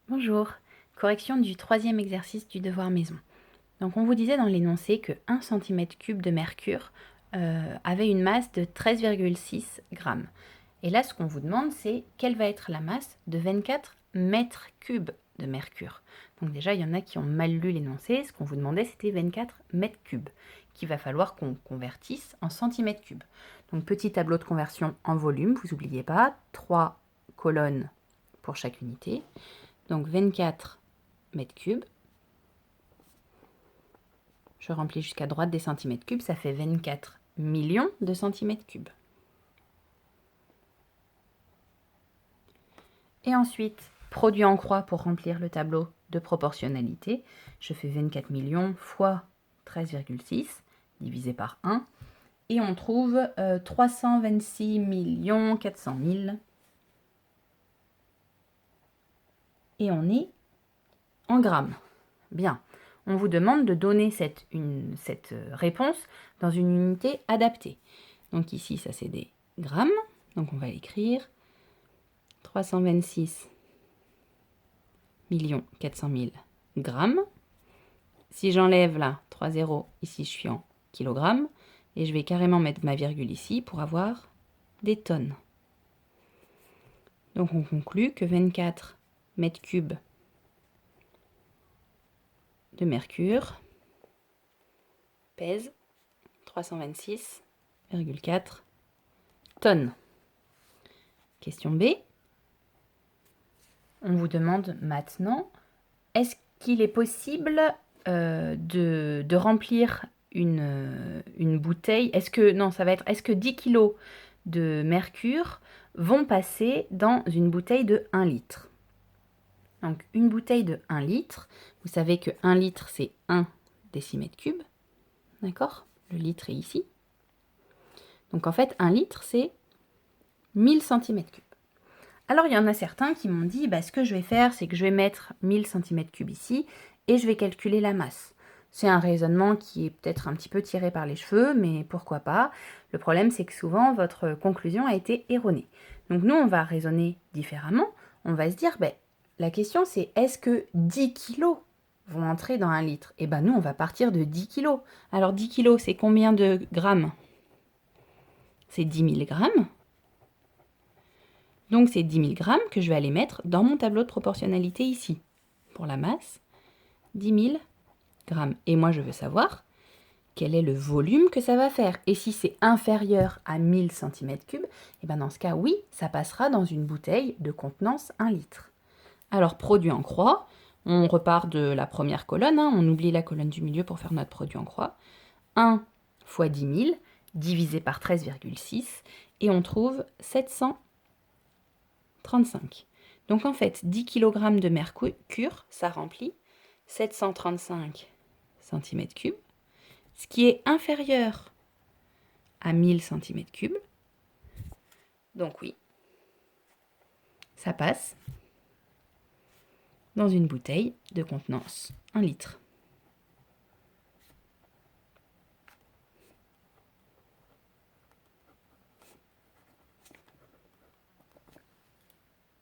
Bonjour, correction du troisième exercice du devoir maison. Donc on vous disait dans l'énoncé que 1 cm3 de mercure avait une masse de 13,6 grammes. Et là ce qu'on vous demande c'est quelle va être la masse de 24 mètres cubes de mercure. Donc déjà il y en a qui ont mal lu l'énoncé, ce qu'on vous demandait c'était 24 mètres cubes, qu'il va falloir qu'on convertisse en centimètres cubes. Donc petit tableau de conversion en volume, vous n'oubliez pas, 3 colonnes pour chaque unité. Donc 24 mètres cubes. Je remplis jusqu'à droite des centimètres cubes, ça fait 24 millions de centimètres cubes. Et ensuite, produit en croix pour remplir le tableau de proportionnalité. Je fais 24 millions fois 13,6 divisé par 1. Et on trouve 326 400 000. Et on est en grammes. Bien. On vous demande de donner cette réponse dans une unité adaptée. Donc ici, ça c'est des grammes. Donc on va écrire 326 400 000 grammes. Si j'enlève là 3 zéros, ici je suis en kilogrammes. Et je vais carrément mettre ma virgule ici pour avoir des tonnes. Donc on conclut que 24 mètres cubes de mercure pèse 326,4 tonnes. Question B. On vous demande maintenant, est-ce qu'il est possible de remplir une bouteille? Est-ce que 10 kg de mercure vont passer dans une bouteille de 1 litre? Donc une bouteille de 1 litre, vous savez que 1 litre c'est 1 décimètre cube, d'accord? Le litre est ici. Donc en fait 1 litre c'est 1000 cm3. Alors il y en a certains qui m'ont dit, ce que je vais faire c'est que je vais mettre 1000 cm3 ici et je vais calculer la masse. C'est un raisonnement qui est peut-être un petit peu tiré par les cheveux, mais pourquoi pas? Le problème c'est que souvent votre conclusion a été erronée. Donc nous on va raisonner différemment, on va se dire, la question c'est est-ce que 10 kilos vont entrer dans 1 litre? Et nous on va partir de 10 kilos. Alors 10 kilos c'est combien de grammes? C'est 10 000 grammes. Donc c'est 10 000 grammes que je vais aller mettre dans mon tableau de proportionnalité ici. Pour la masse, 10 000 grammes. Et moi je veux savoir quel est le volume que ça va faire. Et si c'est inférieur à 1000 cm3, et dans ce cas, oui, ça passera dans une bouteille de contenance 1 litre. Alors, produit en croix, on repart de la première colonne, on oublie la colonne du milieu pour faire notre produit en croix. 1 fois 10 000 divisé par 13,6 et on trouve 735. Donc en fait, 10 kg de mercure, ça remplit 735 cm3, ce qui est inférieur à 1000 cm3. Donc oui, ça passe dans une bouteille de contenance 1 litre.